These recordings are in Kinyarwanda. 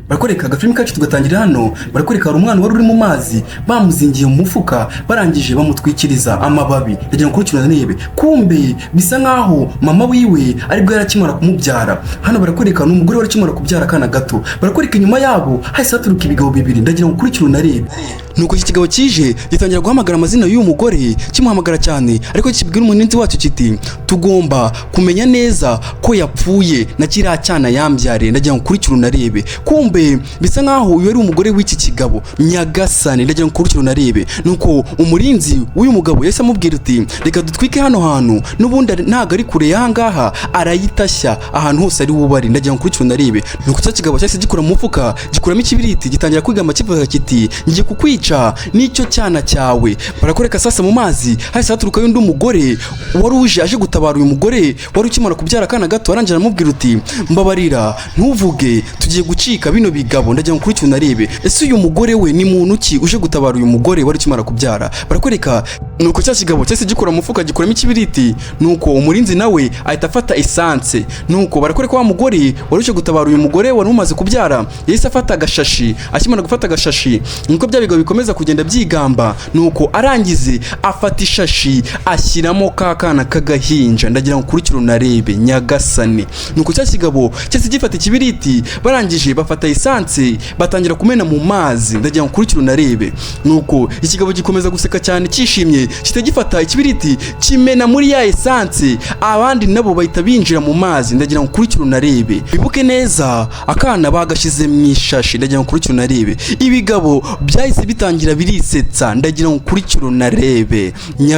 Barakwereka agafilm kacu tugatangira hano. Barakwereka hari umwana wari uri mu mazi bamuzingiye mu mufuka barangije bamutwikiriza amababi. Ndagira ngo kurikirana nebe. Kumbe bisa nkaho mama wiwe aribwo yarakimara kumubyara. Hano barakwereka n'umugore wari kimara kubyara kana gato. Barakwereka inyuma yabo hahise haturuka ibigabo bibiri. Ndagira ngo kurikirana nebe. Nuko iki kigabo kije gitangira guhamagara amazina y'uyu mugore kimuhamagara cyane ariko kibwira umuninzi wacu kiti tugomba kumenya neza ko yapfuye na kiriya cyana yambyare. Ndagira ngo kurikirana nebe. Kumbe bisa nkaho uyu ari umugore w'iki kigabo Nyagasani. Ndagira ngo kurikirana nebe. Nuko umurinzi w'uyu mugabo yahise amubwira uti reka dutwike hano hantu n'ubundi ntago ari kure y'ahangaha arayitashya ahantu hose ari wubari. Ndagira ngo kurikirana nebe. Nuko cya kigabo cyahise gikura mu mufuka gikuramo ikibiriti gitangira kwigamba kivuga kiti ngiye kukwica nicyo cyana cyawe. Barakoreka sasa mu mazi hahise haturuka yundi umugore wari uje aje gutabara uyu mugore wari ukimara kubyara kana gato. Arangira aramubwira uti mbabarira ntuvuge tugiye gucika bino bigabo. Ndagira ngo kurikirana nebe. Ese uyu mugore we ni muntu ki uje gutabara uyu mugore wari ukimara kubyara? Barakwereka nuko cya kigabo cyahise gikura mu mufuka gikuramo ikibiriti. Nuko umurinzi nawe ahita afata essence. Nuko barakwereka wa mugore wari uje gutabara uyu mugore wari umaze kubyara yahise afata agashashi. Akimara gufata agashashi nuko bya bigabo bikomeza kugenda byigamba. Nuko arangize afata ishashi ashyiramo kakana kagahinja. Ndagira ngo kurikirana nebe Nyagasani. Nuko cya kigabo cyahise gifata ikibiriti barangije bafata essence batangira kumena mu mazi. Ndagira ngo kurikirana nebe. Nuko ikigabo gikomeza guseka cyane cyishimye kitagifata ikibiriti kimena muri ya essence abandi nabo bahita binjira mu mazi. Ndagira ngo kurikirana nebe. Bibuke neza akana bagashize mu ishashi. Ndagira ngo kurikirana nebe. Ibigabo byahise bitangira birisetsa. Ndagira ngo kurikirana nebe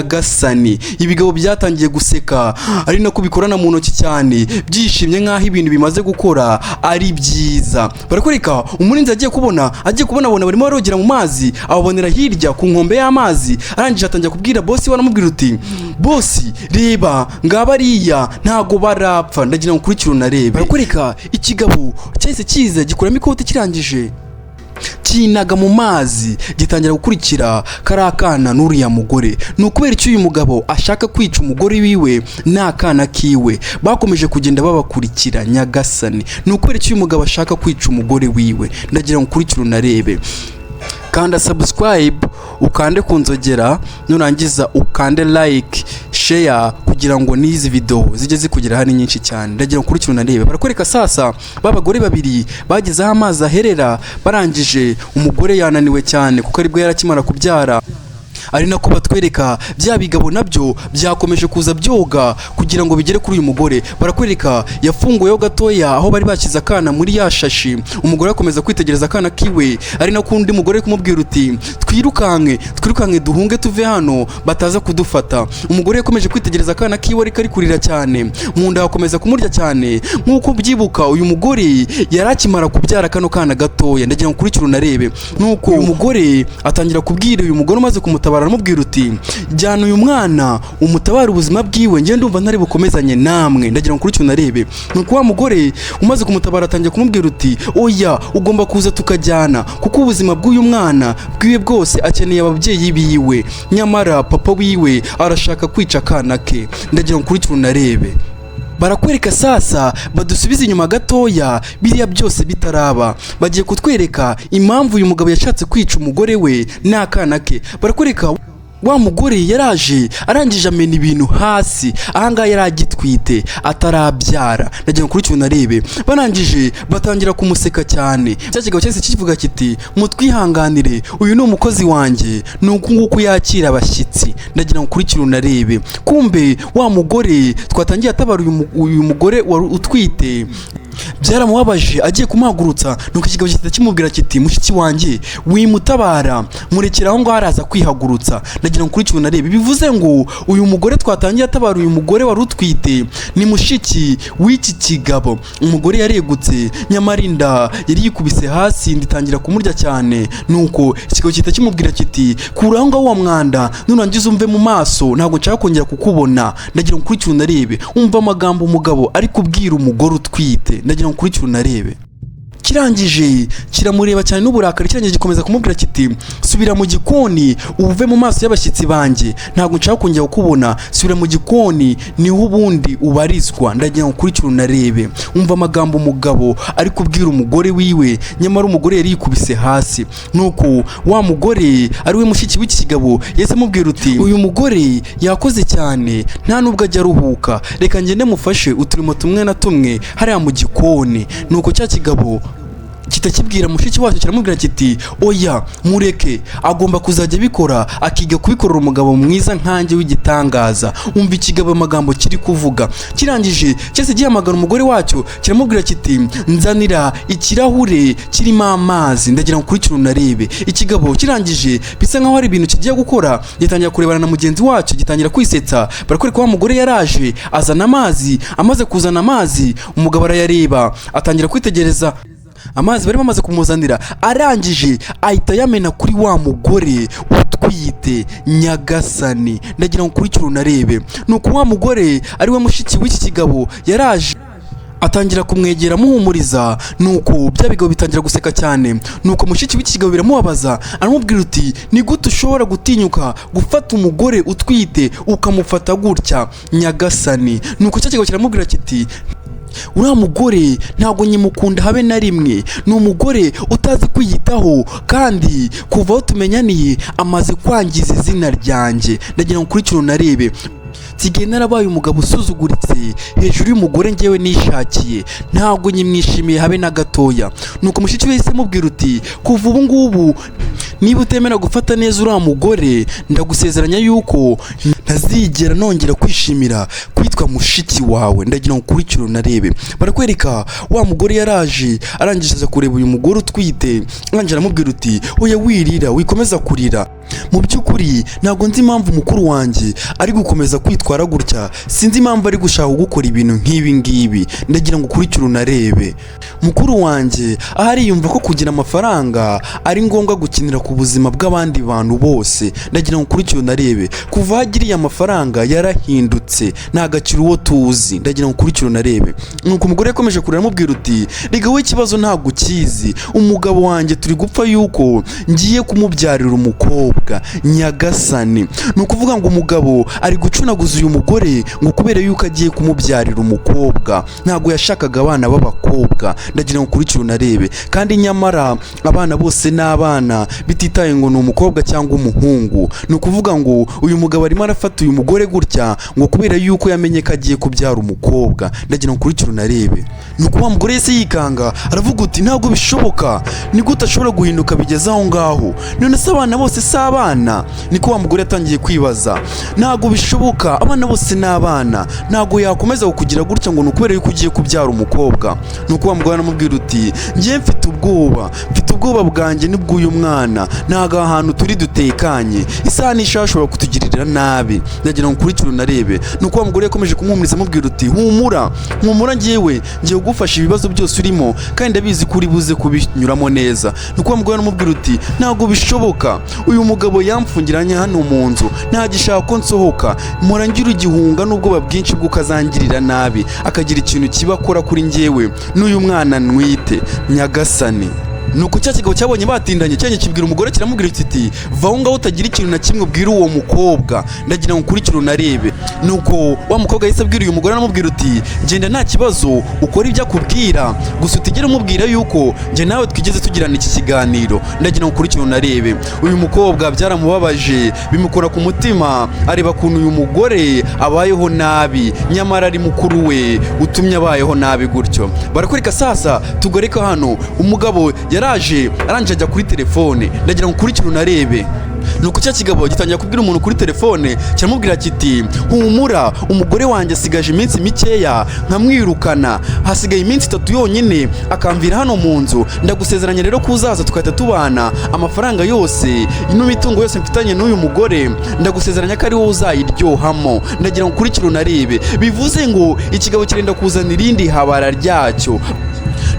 Nyagasani. Ibigabo byatangiye guseka ari nako bikorana mu ntoki cyane byishimye nkaho ibintu bimaze gukora ari byiza. Barakwereka umurinzi agiye kubona abona barimo barogera mu mazi ababonera hirya ku nkombe y'amazi. Arangije atangira kubwira boss we aramubwira uti boss reba ngabariya ntago barapfa. Ndagira ngo kurikirana nebe. Barakwereka ikigabo cyahise kiza gikuramo ikoti kirangije kinaga mu mazi gitangira gukurikira karakana n'uriya mugore. Nukubera icyo uyu mugabo ashaka kwica umugore wiwe n'akana kiwe bakomeje kugenda babakurikira Nyagasani. Nukubera icyo uyu mugabo ashaka kwica umugore wiwe. Ndagira ngo kurikirana nebe. Kanda subscribe ukande kunzogera nurangiza ukande like share kugira ngo nizi video zijye zikugera hani nyinshi cyane. Ndagira ngo kurikirana nebe. Barakwereka sasa babagore babiri bagize amazi aherera barangije umugore yananiwe cyane kuko aribwo yarakimara kubyara. Ari nako batwereka bya bigabo nabyo byakomeje kuza byoga kugira ngo bigere kuri uyu mugore. Barakwereka yafunguyeho gatoya aho bari bakiza akana muri yashashi. Umugore akomeza kwitegereza akana kiwe ari nako undi mugore kumubwira uti twirukanke duhunge tuve hano bataza kudufata. Umugore yakomeje kwitegereza akana kiwe ariko ari kurira cyane mu nda akomeza kumurya cyane nkuko byibuka uyu mugore yarakimara kubyara kano kana gatoya. Ndagira ngo kurikirana nebe. Nuko uyu mugore atangira kubwira uyu mugore umaze kumutabara aramubwira uti jyana uyu mwana umutabara ubuzima bwiwe ngiye ndumva ntari bukomezanye namwe. Ndagira ngo kurikirana nebe. Nuko wa mugore umaze kumutabara atangiye kumubwira uti oya ugomba kuza tukajyana kuko ubuzima bw'uyu mwana bwiwe bwose akeneye ababyeyi biwe nyamara papa wiwe arashaka kwica akana ke. Ndagira ngo kurikirana nebe. Barakwereka sasa badusubiza inyuma gatoya biriya byose bitaraba. Bagiye kutwereka impamvu uyu mugabo yashatse kwica umugore we n'akana ke. Barakwereka wa mugore yaraje arangije amena ibintu hasi ahangaha yaragitwite atarabyara. Ndagira ngo kurikirana nebe. Barangije batangira kumuseka cyane. Cya kigabo cyahise kivuga kiti mutwihanganire uyu ni umukozi wanjye nuko nguko yakira abashyitsi. Ndagira ngo kurikirana nebe. Kumbe wa mugore twatangiye atabara uyu mugore wari utwite byaramubabaje agiye kumahagurutsa. Nuko ikigabo gihita kimubwira kiti mushiki wanjye wimutabara murekera aho ngaho araza kwihagurutsa. Ndagira ngo kurikirana nebe. Bivuze ngo uyu mugore twatangiye atabara uyu mugore wari utwite ni mushiki w'iki kigabo. Umugore yaregutse nyamara inda yari yikubise hasi nditangira kumurya cyane. Nuko ikigabo gihita kimubwira kiti kuraho ngaho wa mwanda nurangiza umve mu maso ntabwo nshaka kongera kukubona. Ndagira ngo kurikirana nebe. Umva amagambo umugabo ari kubwira umugore utwite. Ndagira ngo kurikirana nebe. Kirangije kiramureba cyane n'uburakari kirangije gikomeza kumubwira kiti subira mu gikoni uve mu maso y'abashyitsi banjye, ntabwo nshaka kongera kukubona, subira mu gikoni niho ubundi ubarizwa, ndagira ngo ukurikire unarebe. Umva amagambo umugabo ari kubwira umugore wiwe, nyamara umugore yari yikubise hasi. Nuko wa mugore ari we mushiki w'iki kigabo yese amubwira uti uyu mugore yakoze cyane, nta nubwo ajya aruhuka, reka ngende mufashe uturimo tumwe na tumwe hariya mu gikoni. Nuko cya kigabo kitakibwira mushiki wacu, kiramubwira kiti oya mureke, agomba kuzajya bikora, akiga kubikorera umugabo mwiza nkanjye w'igitangaza. Umva ikigabo amagambo kiri kuvuga. Kirangije cyese gihamagara umugore wacyo, kiramubwira kiti nzanira ikirahure kirimo amazi, ndagira ngo ukurikire unarebe. Ikigabo kirangije bisa nkaho hari ibintu kigiye gukora, gitangira kurebana na mugenzi wacyo, gitangira kwisetsa. Barakwereka wa mugore yaraje azana amazi, amaze kuzana amazi umugabo arayareba, atangira kwitegereza amazi bari bamaze kumuzanira, arangije ahita yamena kuri wa mugore utwite. Nyagasani, ndagira ngo ukurikire unarebe. Nuko wa mugore ari we mushiki w'iki kigabo yaraje atangira kumwegera amuhumuriza. Nuko bya bigabo bitangira guseka cyane. Nuko mushiki w'iki kigabo biramubabaza, aramubwira uti ni gute ushobora gutinyuka gufata umugore utwite ukamufata gutya? Nyagasani. Nuko cya kigabo kiramubwira kiti uriya mugore ntabwo nyimukunda habe na rimwe, ni umugore utazi kwiyitaho, kandi kuva aho tumenyaniye amaze kwangiza izina ryanjye, ndagira ngo ukurikire unarebe. nsigaye narabaye umugabo usuzuguritse hejuru y'umugore ngewe nishakiye, ntabwo nyimwishimiye habe na gatoya. Nuko mushiki we yahise amubwira uti kuva ubu ngubu niba utemera gufata neza uriya mugore, ndagusezeranya yuko ntazigera nongera kwishimira kwitwa mushiki wawe. Ndagira ngo ukurikire unarebe. Barakwereka wa mugore yaraje arangije aza kureba uyu mugore utwite, arangije aramubwira uti oya wirira, wikomeza kurira. Mu by'ukuri ntabwo nzi impamvu mukuru wanjye ari gukomeza kwitwara gutya, sinzi impamvu ari gushaka gukora ibintu nk'ibi ngibi. Ndagira ngo ukurikire unarebe. Mukuru wanjye ahari yumva ko kugira amafaranga ari ngombwa gukinira ku buzima bw'abandi bantu bose. Ndagira ngo ukurikire unarebe. Kuva hagiriye amafaranga yarahindutse, nta gaciro uwo tuzi. Ndagira ngo ukurikire unarebe. Nuko umugore yakomeje kurira amubwira uti rega we ikibazo ntabwo ukizi, umugabo wanjye turi gupfa yuko ngiye kumubyarira umukobwa. Nyagasani, ni ukuvuga ngo umugabo ari gucunaguza uyu mugore ngo kubera yuko agiye kumubyarira umukobwa, ntabwo yashakaga abana b'abakobwa. Ndagira ngo ukurikire unarebe. Kandi nyamara abana bose ni abana, bititaye ngo ni umukobwa cyangwa umuhungu. Ni ukuvuga ngo uyu mugabo arimo arafata uyu mugore gutya ngo kubera yuko yamenye ko agiye kubyara umukobwa. Ndagira ngo ukurikire unarebe. Nuko wa mugore yese yikanga aravuga uti ntabwo bishoboka, ni gute ashobora guhinduka bigeze aho ngaho? None se abana bose si abana? Niko wa mugore yatangiye kwibaza. Ntabwo bishoboka, abana bose ni abana, ntabwo yakomeza kukugira gutya ngo nukubera yuko ugiye kubyara umukobwa. Nuko wa mugore aramubwira uti ngiye mfite ubwoba bwanjye nibw'uyu mwana, ntabwo ahantu turi dutekanye, isaha n'ishaha ashobora kutugirira nabi. Ndagira ngo ukurikire unarebe. Nuko wa mugore yakomeje kumuhumuriza amubwira uti humura ngiye kugufasha ibibazo byose urimo, kandi ndabizi ko uri buze kubinyuramo neza. Nuko wa mugore aramubwira uti ntabwo bishoboka, uyu mugabo yamfungiranye hano mu nzu, ntagishaka ko nsohoka, mpora ngira igihunga n'ubwoba bwinshi bw'uko azangirira nabi, akagira ikintu kiba akora kuri njyewe n'uyu mwana nwite. Nyagasani. Nuko cya kigabo cyabonye batindanye cyenye kibwira umugore kiramubwira kiti vaho ngaho utagira ikintu na kimwe ubwira uwo mukobwa. Ndagira ngo ukurikire unarebe. Nuko wa mukobwa yahise abwira uyu mugore aramubwira uti genda nta kibazo ukora ibyo akubwira, gusa utigere umubwira yuko nge nawe twigeze tugirana iki kiganiro. Ndagira ngo ukurikire unarebe. Uyu mukobwa byaramubabaje, bimukora ku mutima, areba kuntu uyu mugore abayeho nabi, nyamara ari mukuru we utumye abayeho nabi gutyo. Barakwereka sasa tugoreka hano umugabo yaraje arangije ajya kuri telefone. Ndagira ngo ukurikire unarebe. Nuko cya kigabo gitangira kubwira umuntu kuri telefone, kiramubwira kiti humura, umugore wanjye asigaje iminsi mikeya nkamwirukana, hasigaye iminsi 3 yonyine akamvira hano mu nzu. Ndagusezeranya rero ko uzaza tukahita tubana, amafaranga yose n'imitungo yose mfitanye n'uyu mugore ndagusezeranya ko ari wowe uzayiryohamo. Ndagira ngo ukurikire unarebe. Bivuze ngo ikigabo kirenda kuzana irindi habara ryacyo.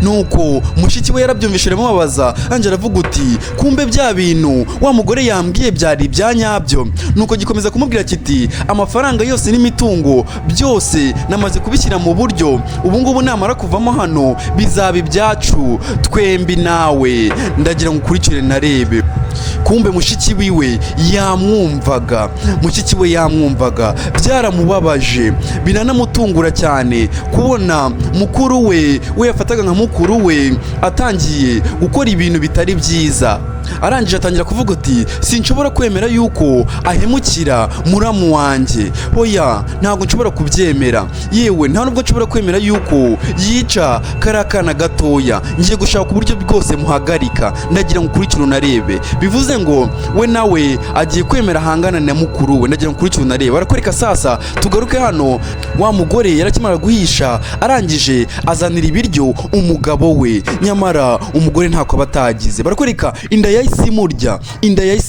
Nuko mushiki we yarabyumvishije mubabaza, anje aravuga uti kumbe bya bintu wa mugore yambwiye byari ibyanyabyo. Nuko gikomeza kumubwira kiti amafaranga yose n'imitungo byose namaze kubishyira mu buryo, ubu ngubu namara kuvamo hano bizaba ibyacu twembi nawe. Ndagira ngo ukurikire narebe. kumbe mushiki wiwe yamwumvaga, byaramubabaje biranamutungura cyane kubona mukuru we yafataga nka mukuru we atangiye gukora ibintu bitari byiza. Arangije atangira kuvuga ati sinshobora kwemera yuko ahemukira muramu wanjye, oya ntabwo nshobora kubyemera, yewe nta nubwo nshobora kwemera yuko yica karakana gatoya, ngiye gushaka uburyo bwose muhagarika, ndagira ngo ukurikire unarebe. Bivuze ngo we nawe agiye kwemera ahangana na mukuru we, ndagira ngo ukurikire unarebe. Barakwereka sasa, tugaruke hano, wa mugore yarakimara guhisha, arangije azanira ibiryo umugabo we, nyamara umugore ntako abatagize. Barakwereka inda yahise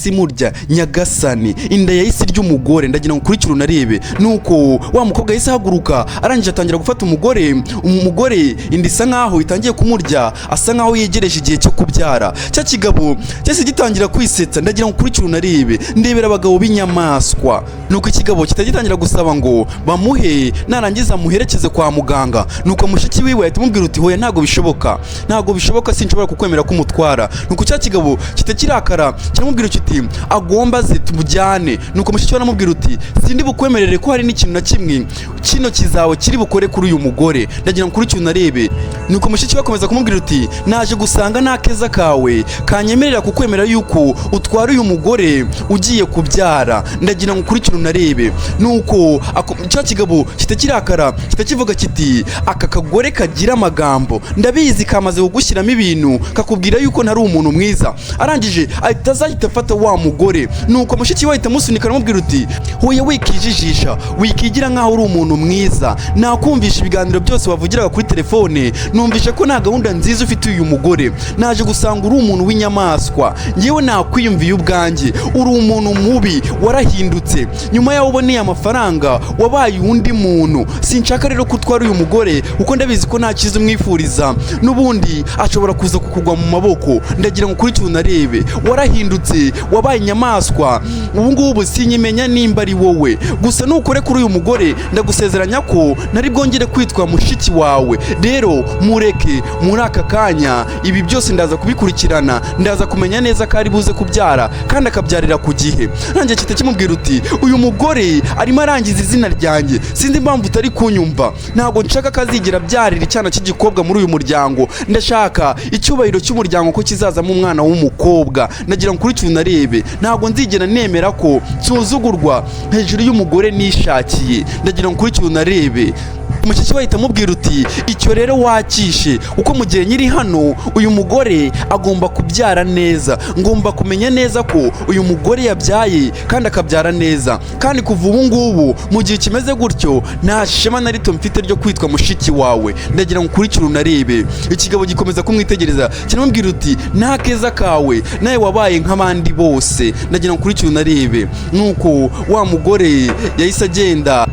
imurya nyagasani, inda yahise ry'umugore, ndagira ngo ukurikire unarebe. Nuko wa mukobwa yahise ahaguruka, arangije atangira gufata umugore inda isa nkaho itangiye kumurya, asa nkaho yegereje igihe cyo kubyara. Cya kigabo cyese gitangira kwisetsa, ndagira ngo ukurikire unarebe, ndebera abagabo b'inyamaswa. Nuko ikigabo kitagitangira gusaba ngo bamuhe, narangiza amuherekeze kwa muganga. Nuko mushiki wiwe ahita amubwira uti hoya ntago bishoboka, sinshobora kukwemera kumutwara. Nuko cya kigabo kitakirakara kiramubwira kiti agomba tumujyane. Nuko mushiki we aramubwira uti sindi bukwemerere ko hari n'ikintu na kimwe kino kizawe kiri bukore kuri uyu mugore, ndagira ngo ukurikire unarebe. Nuko mushiki we akomeza kumubwira uti naje gusanga nta keza kawe kanyemerera kukwemera yuko utwara uyu mugore ugiye kubyara, ndagira ngo ukurikire unarebe. Nuko cya kigabo kitakirakara kitakivuga kiti aka kagore kagira amagambo, ndabizi kamaze kugushyiramo ibintu kakubwira yuko ntari umuntu mwiza. Arangije ahita azahita afata wa mugore. Nuko mushiki we ahita amusunika aramubwira uti hoya wikijijisha, wikigira nkaho uri umuntu mwiza, nakumvisha ibiganiro byose wavugiraga kuri telefone, numvishe ko nta gahunda nziza ufite uyu mugore, naje gusanga uri umuntu w'inyamaswa, ngewe nakwiyumviye ubwanjye, uri umuntu mubi, warahindutse, nyuma yaho uboneye amafaranga wabaye undi muntu. Sinshaka rero kutwara uyu mugore kuko ndabizi ko nta cyiza umwifuriza, n'ubundi ashobora kuza kukugwa mu maboko, ndagira ngo ukurikire unarebe. Warahindutse, wabaye inyamaswa, ubu ngubu sinyimenya nimba ari wowe, gusa nukore kuri uyu mugore ndagusezeranya ko ntari bwongere kwitwa mushiki wawe. Rero mureke muri aka kanya, ibi byose ndaza kubikurikirana, ndaza kumenya neza ko ari buze kubyara kandi akabyarira ku gihe. Nanjye kita kimubwira uti uyu mugore arimo arangiza izina ryanjye, sinzi impamvu utari kunyumva, ntabwo nshaka kazigera byarira icyana cy'igikobwa muri uyu muryango, ndashaka icyubahiro cy'umuryango ko kizazamo umwana w'umukobwa, ndagira ngo ukurikire unarebe. Ntabwo nzigera nemera ko nsuzugurwa hejuru y'umugore nishakiye, ndagira ngo ukurikire unarebe. Mushiki we ahita amubwira uti icyo rero wakishe, uko mu gihe nyiri hano uyu mugore agomba kubyara neza, ngomba kumenya neza ko uyu mugore yabyaye kandi akabyara neza, kandi kuva ubu ngubu mu gihe kimeze gutyo nta shema na rito mfite ryo kwitwa mushiki wawe, ndagira ngo ukurikire unarebe. Ikigabo gikomeza kumwitegereza kiramubwira uti nta keza kawe, nawe wabaye nk'abandi bose, ndagira ngo ukurikire unarebe. Nuko wa mugore yahise agenda,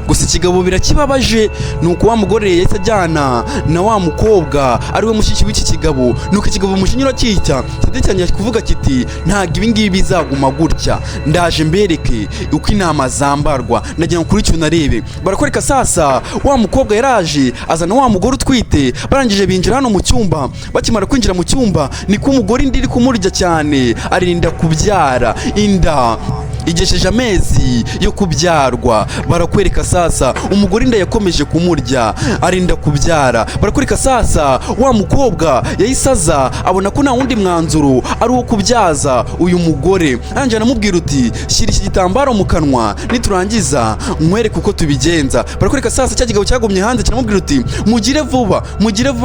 gusa ikigabo birakibabaje. Nuko wa mugore yahise ajyana na wa mukobwa ariwe mushiki w'iki kigabo. Nuko ikigabo mushinyura cyita kidatangiye kuvuga kiti ntago ibi ngibi bizaguma gutya, ndaje mbereke uko inama zambarwa, ndagira ngo ukurikire unarebe. Barakwereka sasa wa mukobwa yaraje azana wa mugore utwite, barangije binjira hano mu cyumba. Bakimara kwinjira mu cyumba niko umugore indi iri kumurya cyane, arinda kubyara, inda igesheje amezi yo kubyarwa. Barakwereka sasa umugore inda yakomeje kumurya, arinda kubyara. Barakwereka sasa wa mukobwa yahise aza abona ko nta wundi mwanzuro ari uwo kubyaza uyu mugore, arangije aramubwira uti shyira iki gitambaro mu kanwa, niturangiza nkwereke uko tubigenza. Barakwereka sasa cya kigabo cyagumye hanze kiramubwira uti mugire vuba,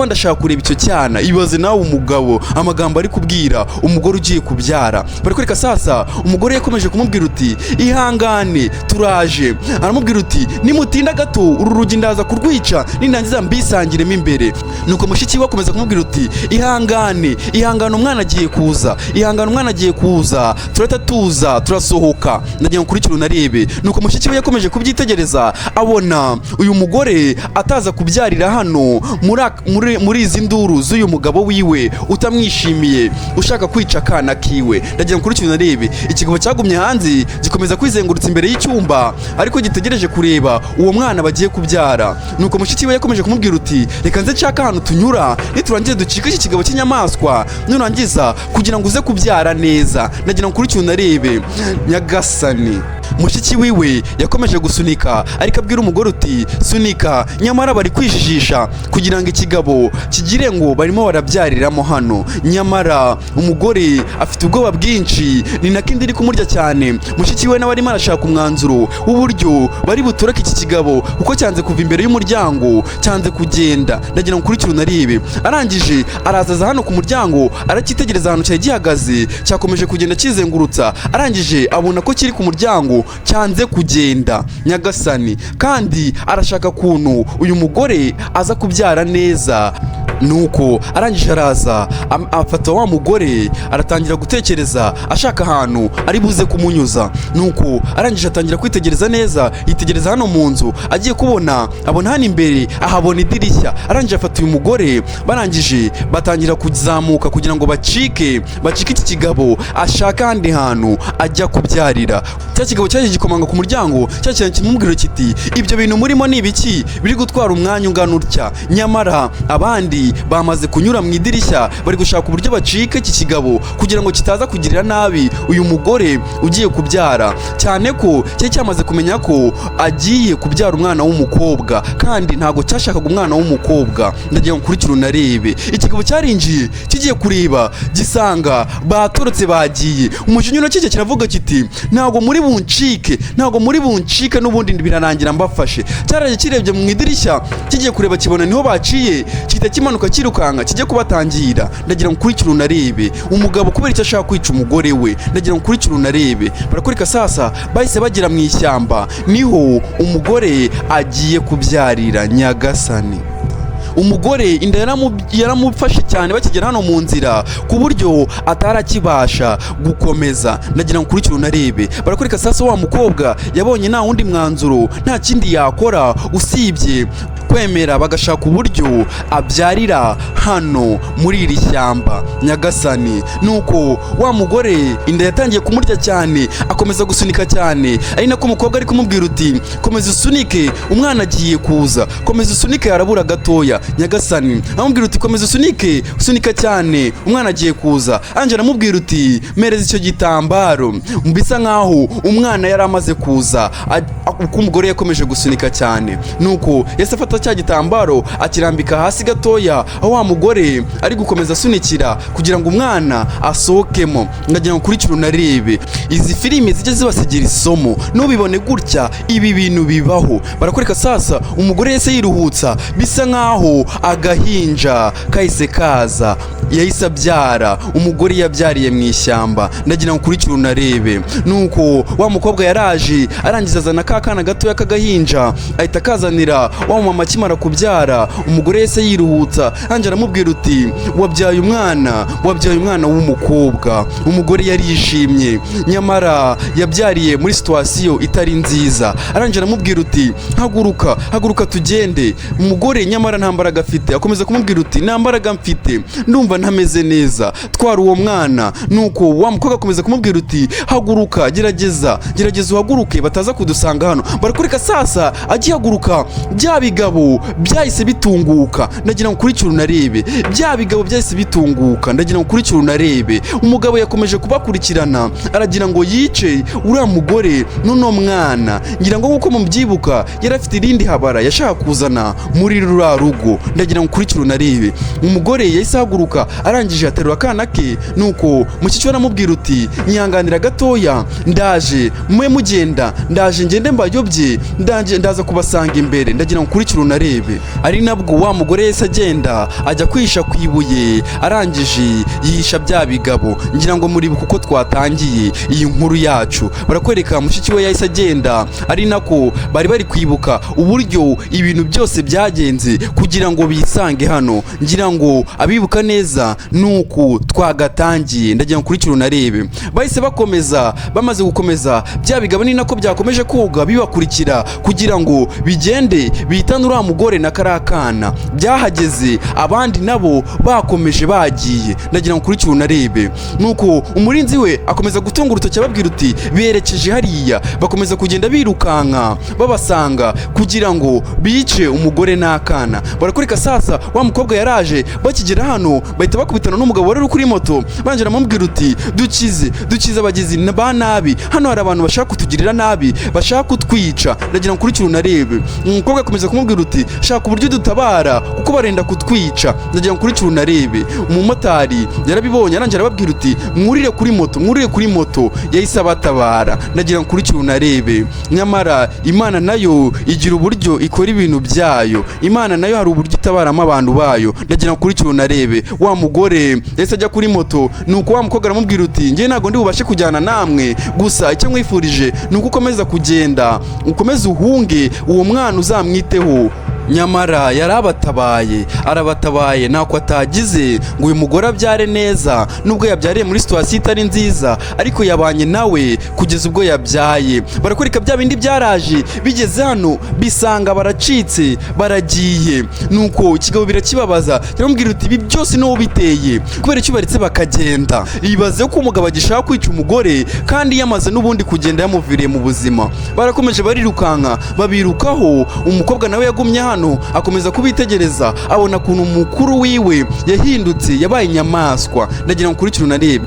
ndashaka kureba icyo cyana. Ibaze nawe umugabo amagambo ari kubwira umugore ugiye kubyara. Barakwereka sasa umugore yakomeje kumubwira uti ihangane turaje. Aramubwira uti nimutinda gato uru rugi ndaza kurwica, nindangiza mbisangiremo imbere. Nuko mushiki we akomeza kumubwira uti ihangane umwana agiye kuza, turata tuza turasohoka, ndagira ngo ukurikire unarebe. Nuko mushiki we yakomeje kubyitegereza abona uyu mugore ataza kubyarira hano muri izi nduru z'uyu mugabo wiwe utamwishimiye, ushaka kwica akana kiwe, ndagira ngo ukurikire unarebe. Ikigabo cyagumye hanze cyose gikomeza kwizengurutsa imbere y'icyumba ariko gitegereje kureba uwo mwana bagiye kubyara. Nuko mushiki we yakomeje kumubwira uti reka nze nshaka ahantu tunyura niturangiye ducike iki kigabo cy'inyamaswa nurangiza kugira ngo uze kubyara neza. Ndagira ngo ukurikire unarebe. Nyagasani mushiki wiwe yakomeje gusunika ariko abwira umugore uti sunika, nyamara bari kwijijisha kugira ngo ikigabo kigire ngo barimo barabyariramo hano. Nyamara umugore afite ubwoba bwinshi, ni nakindi iri kumurya cyane. Mushiki we nawe arimo arashaka umwanzuro w'uburyo bari butureke iki kigabo kuko cyanze kuva imbere y'umuryango, cyanze kugenda. Ndagira ngo ukurikire unarebe. Arangije arazaza hano ku muryango aracyitegereza ahantu cyari gihagaze, cyakomeje kugenda kizengurutsa. Arangije abona ko kiri ku muryango cyanze kugenda. Nyagasani kandi arashaka kuntu uyu mugore aza kubyara neza. Nuko arangije araza afata wa mugore aratangira gutekereza ashaka ahantu ari buze kumunyuza. Nuko arangije atangira kwitegereza neza, yitegereza hano mu nzu, agiye kubona abona hano imbere ahabona idirishya. Arangije afata uyu mugore, barangije batangira kuzamuka kugira ngo bacike iki kigabo ashaka ahandi hantu ajya kubyarira. Cya kigabo cyaje gikomanga ku muryango, cya kintu kimubwira kiti ibyo bintu murimo ni ibiki biri gutwara umwanya ungana utya? Nyamara abandi bamaze kunyura mu idirishya bari gushaka uburyo bacika iki kigabo kugira ngo kitaza kugirira nabi uyu mugore ugiye kubyara, cyane ko cyari cyamaze kumenya ko agiye kubyara umwana w'umukobwa kandi ntago cyashakaga umwana w'umukobwa. Ndagira ngo ukurikire unarebe. Ikigabo cyarinjiye kigiye kureba gisanga batorotse bagiye. Umujinya cye kiravuga kiti ntago muri buncike n'ubundi birarangira mbafashe. Cyaraje kirebye mu idirishya kigiye kureba kibona niho baciye, kita kimanuka kirukanga kijye kubatangira. Ndagira ngo ukurikire unarebe. Umugabo kubera icyo ashaka kwica umugore we. Ndagira ngo ukurikire unarebe. Barakurika sasa bahise bagira mu ishyamba, niho umugore agiye kubyarira. Nyagasani umugore inda yaramufashe cyane bakigera hano mu nzira ku buryo atarakibasha gukomeza. Ndagira ngo ukurikire unarebe. Barakurika sasa wa mukobwa yabonye nta wundi mwanzuro, nta kindi yakora usibye kwemera bagashaka uburyo abyarira hano muri iri shyamba. Nyagasani nuko wa mugore inda yatangiye kumurya cyane, akomeza gusunika cyane, ari nako umukobwa ari kumubwira uti komeza usunike umwana agiye kuza, komeza usunike harabura gatoya. Nyagasani amubwira uti komeza usunika cyane umwana agiye kuza. Anje aramubwira uti mereza icyo gitambaro. Mbisa nkaho umwana yari amaze kuza uko umugore yakomeje gusunika cyane. Nuko yese afata cya gitambaro akirambika hasi gatoya aho wa mugore ari gukomeza asunikira kugira ngo umwana asohokemo. Ndagira ngo ukurikire unarebe. Izi filimi zijye zibasigira isomo, nubibone gutya ibi bintu bibaho. Barakureka sasa umugore yese yiruhutsa, bisa nkaho agahinja kahise kaza, yahise abyara. Umugore yabyariye mu ishyamba. Ndagira ngo ukurikire unarebe. Nuko wa mukobwa yaraje arangiza azana kakana gatoya kagahinja, ahita kazanira wa mama akimara kubyara. Umugore yese yiruhutsa, anje aramubwira uti wabyaye umwana w'umukobwa. Umugore yarishimye, nyamara yabyariye muri situation itari nziza. Aranje aramubwira uti haguruka tugende. Umugore nyamara nta mbaraga afite, akomeza kumubwira uti nta mbaraga mfite, ndumva ntameze neza, twara uwo mwana. Nuko wa mukobwa akomeza kumubwira uti haguruka, gerageza uhaguruke bataza kudusanga hano. Barakurika sasa agihaguruka bya bigabo byahise bitunguka. Ndagira ngo ukurikire unarebe. Bya bigabo byahise bitunguka. Ndagira ngo ukurikire unarebe. Umugabo yakomeje kubakurikirana aragira ngo yice uriya mugore n'uno mwana. Ngira ngo nkuko mubyibuka yari afite irindi habara yashaka kuzana muri rura rugo. Ndagira ngo ukurikire unarebe. Umugore yahise ahaguruka arangije aterura akana ke. Nuko mukicu aramubwira uti nyihanganira gatoya, ndaje mwe mugenda, ndaje ngende mbayobye, ndaza kubasanga imbere. Ndagira ngo ukurikire unarebe. Ari nabwo wa mugore yahise agenda ajya kwihisha ku ibuye, arangije yihisha bya bigabo. Ngira ngo muri kuko twatangiye iyi nkuru yacu barakwereka mushiki we yahise agenda, ari nako bari kwibuka uburyo ibintu byose byagenze kugira ngo bisange hano. Ngira ngo abibuka neza nuko twagatangiye. Ndagira ngo ukurikire unarebe. Bahise bakomeza, bamaze gukomeza bya bigabo ni nako byakomeje koga bibakurikira kugira ngo bigende bitane uriya mugore na kariya kana. Byahageze abandi nabo bakomeje bagiye, ndagira ngo ukurikire unarebe. Nuko umurinzi we akomeza gutunga urutoki ababwira uti berekeje hariya, bakomeza kugenda birukanka babasanga kugira ngo bice umugore n'akana. Barakurika sasa wa mukobwa yaraje, bakigera hano bahita bakubitana n'umugabo wari uri kuri moto, banjira amubwira uti dukize abagizi ba nabi, hano hari abantu bashaka kutugirira nabi, bashaka kutwica. Ndagira ngo ukurikire unarebe. Umukobwa akomeza kumubwira uti shaka uburyo dutabara kuko barenda kutwica. Ndagira ngo ukurikire unarebe. Umumotari yarabibonye arangira arababwira uti mwurire kuri moto, yahise abatabara. Ndagira ngo ukurikire unarebe. Nyamara Imana nayo igira uburyo ikora ibintu byayo, Imana nayo hari uburyo itabaramo abantu bayo. Ndagira ngo ukurikire unarebe. Wa mugore yahise ajya kuri moto, nuko wa mukobwa aramubwira uti njye ntago ndi bubashe kujyana namwe, gusa icyo mwifurije nuko ukomeza kugenda, ukomeze uhunge uwo mwana uzamwiteho. Nyamara arabatabaye ntako atagize ngo uyu mugore abyare neza. Nubwo yabyariye muri situwasiyo itari nziza, ariko yabanye nawe kugeza ubwo yabyaye. Barakurika bya bindi byaraje, bigeze hano bisanga baracitse baragiye. Nuko ikigabo birakibabaza, kiramubwira uti ibi byose ni wowe biteye, kubera icyo baretse bakagenda. Ibaze ko umugabo agishaka kwica umugore kandi yamaze n'ubundi kugenda yamuviriye mu buzima. Barakomeje barirukanka babirukaho, umukobwa nawe yagumye hano akomeza kubitegereza, abona kuntu umukuru wiwe yahindutse yabaye inyamaswa. Ndagira ngo ukurikire unarebe.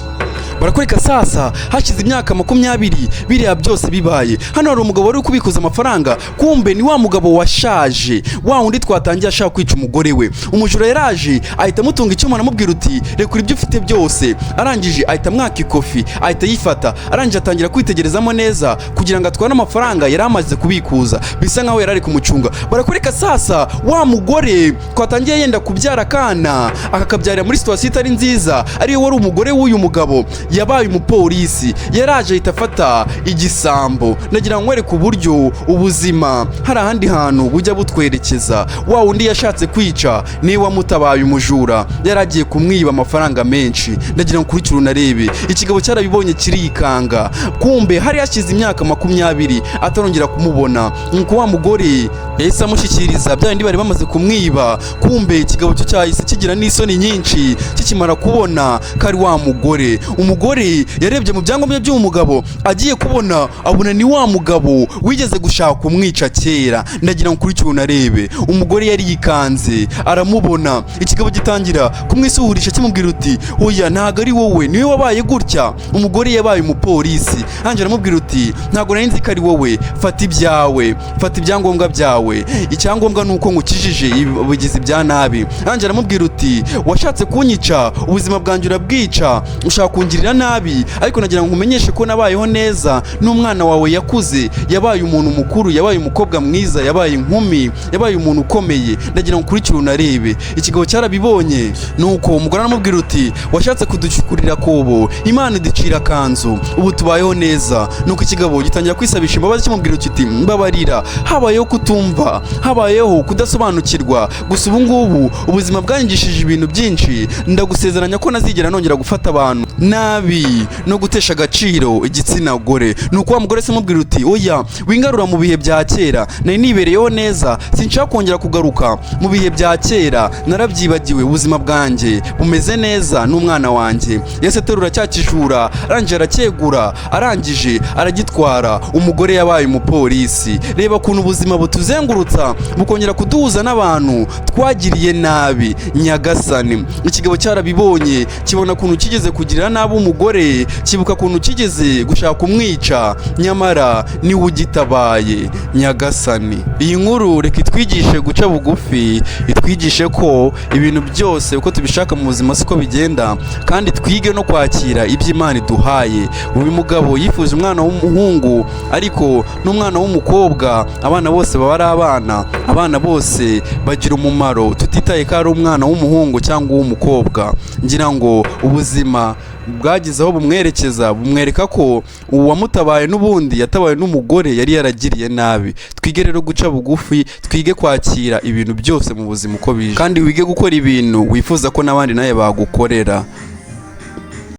Barakurika sasa hashize imyaka 20 biriya byose bibaye. Hano hari umugabo wari kubikuza amafaranga, kumbe ni wa mugabo washaje, wa wundi twatangiye ashaka kwica umugore we. Umujura yaraje ahita mutunga icyuma aramubwira uti rekura ibyo ufite byose. Arangije ahita mwaka ikofi, ahita yifata, arangije atangira kwitegerezamo neza kugira ngo atware amafaranga yari amaze kubikuza, bisa nkaho yari ari kumucunga. Barakurika sasa wa mugore twatangiye yenda kubyara kana, akakabyarira muri situwasiyo itari nziza, ariyo wari umugore w'uyu mugabo, yabaye umupolisi. Yaraje ahita afata igisambo. Ndagira ngo nkwereke uburyo ubuzima hari ahandi hantu bujya butwerekeza. Wa wundi yashatse kwica niwe wamutabaye umujura, yaragiye kumwiba amafaranga menshi. Ndagira ngo ukurikire unarebe. Ikigabo cyarabibonye kirikanga, kumbe hari hashize imyaka 20 atarongera kumubona. Nuko wa mugore yahise amushyikiriza bya bindi bari bamaze kumwiba. Kumbe ikigabo cyo cyahise kigira n'isoni nyinshi kikimara kubona kari wa mugore. Umugore yarebye mu byangombwa by'umugabo, agiye kubona abona ni wa mugabo wigeze gushaka kumwica kera. Ndagira ngo ukurikire unarebe. Umugore yari yikanze aramubona, ikigabo gitangira kumwisuhurisha kimubwira uti oya ntago ari wowe, niwe wabaye gutya. Umugore yabaye umupolisi, anje aramubwira uti ntago nari nzi ko ari wowe, fata ibyawe, fata ibyangombwa byawe, icyangombwa nuko ngukijije ubugizi bya nabi. Anje aramubwira uti washatse kunyica, ubuzima bwanjye urabwica, ushaka kungirira nabi, ariko nagira ngo umenyeshe ko nabayeho neza, n'umwana wawe yakuze, yabaye umuntu mukuru, yabaye umukobwa mwiza, yabaye inkumi, yabaye umuntu ukomeye. Ndagira ngo ukurikire unarebe. Ikigabo cyarabibonye, nuko umugore aramubwira uti washatse kuducukurira kobo, Imana iducira kanzu, ubu tubayeho neza. Nuko ikigabo gitangira kwisabisha imbabazi kimubwira uti mbabarira, habayeho kutumva, habayeho kudasobanukirwa, gusa ubu ngubu ubuzima bwanyigishije ibintu byinshi. Ndagusezeranya ko nazigera nongera gufata abantu nabi no gutesha agaciro igitsina gore. Nuko wa mugore se mubwira uti oya wingarura mu bihe bya kera, nari nibereyeho neza, sinshaka kongera kugaruka mu bihe bya kera, narabyibagiwe, ubuzima bwanjye bumeze neza n'umwana wanjye. Yese terura cyakijura, arangije aracyegura, arangije aragitwara. Umugore yabaye umupolisi. Reba kuntu ubuzima butuzengurutsa bukongera kuduhuza n'abantu twagiriye nabi. Nyagasani, ikigabo cyarabibonye, kibona kuntu kigeze kugirira nabi umugore, kibuka kuntu kigeze gushaka kumwica, nyamara ni ugitabaye. Nyagasani, iyi nkuru reka itwigishe guca bugufi, itwigishe ko ibintu byose uko tubishaka mu buzima siko bigenda, kandi twige no kwakira ibyo Imana iduhaye. Uyu mugabo yifuje umwana w'umuhungu, ariko n'umwana w'umukobwa. Abana bose baba ari abana, abana bose bagira umumaro, tutitaye ko ari umwana w'umuhungu cyangwa uw'umukobwa. Ngira ngo ubuzima bwagize aho bumwerekeza, bumwereka ko uwamutabaye n'ubundi yatabaye n'umugore yari yaragiriye nabi. Twige rero guca bugufi, twige kwakira ibintu byose mu buzima uko bije, kandi wige gukora ibintu wifuza ko n'abandi naye bagukorera.